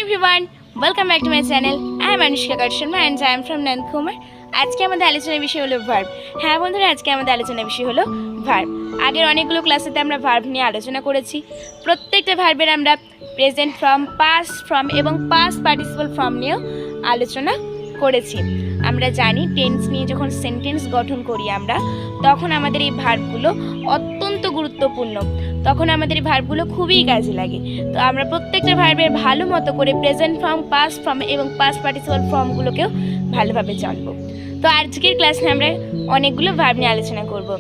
everyone, welcome back to my channel. I am Anushka Sharma and I am from Nandkumar. আজকে আমাদের আলোচনার বিষয় হলো ভার্ব। হ্যাঁ বন্ধুরা, আজকে আমাদের আলোচনার বিষয় হলো ভার্ব। আগের অনেকগুলো ক্লাসেতে আমরা ভার্ব নিয়ে আলোচনা করেছি। প্রত্যেকটা ভার্বের আমরা প্রেজেন্ট ফর্ম, পাস্ট ফর্ম এবং পাস্ট পার্টিসিপল ফর্ম নিয়েও আলোচনা করেছি। আমরা জানি টেন্স নিয়ে যখন সেন্টেন্স গঠন করি আমরা, তখন আমাদের এই ভার্বগুলো অত্যন্ত গুরুত্বপূর্ণ। তখন আমাদের এই ভার্বগুলো খুবই কাজে লাগে। তো আমরা প্রত্যেকটা ভার্বের ভালো মতো করে প্রেজেন্ট ফর্ম, পাস্ট ফর্ম এবং পাস্ট পার্টিসিপল ফর্মগুলোকেও ভালোভাবে জানবো। তো আজকের ক্লাসে আমরা অনেকগুলো ভার্ব নিয়ে আলোচনা করব।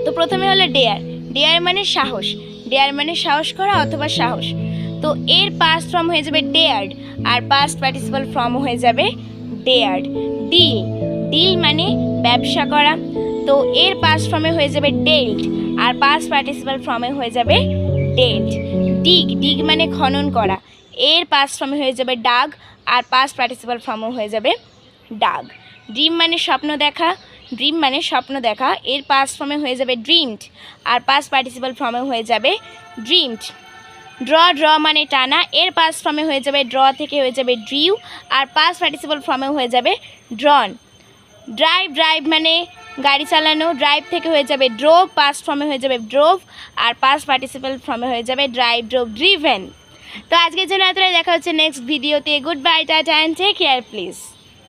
তো প্রথমে হলো ডেয়ার। ডেয়ার মানে সাহস। ডেয়ার মানে সাহস করা অথবা সাহস। তো এর পাস্ট ফর্ম হয়ে যাবে ডেয়ার্ড আর পাস্ট পার্টিসিপল ফর্ম হয়ে যাবে ডেয়ার্ড। ডিল। ডিল মানে ব্যবসা করা। তো এর পাস্ট ফর্মে হয়ে যাবে ডেল্ট আর পাস্ট পার্টিসিপল ফর্মে হয়ে যাবে ডেল্ট। ডিগ। ডিগ মানে খনন করা। এর পাস্ট ফর্মে হয়ে যাবে ডাগ আর পাস্ট পার্টিসিপল ফর্মে হয়ে যাবে ডাগ। ড্রিম মানে স্বপ্ন দেখা। ড্রিম মানে স্বপ্ন দেখা। এর পাস্ট ফর্মে হয়ে যাবে ড্রিমড আর পাস্ট পার্টিসিপল ফর্মে হয়ে যাবে ড্রিমড। ড্র। ড্র মানে টানা। এর পাস্ট ফর্মে হয়ে যাবে ড্র থেকে হয়ে যাবে ড্রিউ আর পাস্ট পার্টিসিপল ফর্মে হয়ে যাবে ড্রন। ড্রাইভ। ড্রাইভ মানে গাড়ি চালানো। ড্রাইভ থেকে হয়ে যাবে ড্রোভ, পাস্ট ফর্মে হয়ে যাবে ড্রোভ আর পাস্ট পার্টিসিপল ফর্মে হয়ে যাবে ড্রাইভ, ড্রোভ, ড্রিভেন। তো আজকের জন্য এতটাই। দেখা হচ্ছে নেক্সট ভিডিওতে। Good bye, tata and take care please.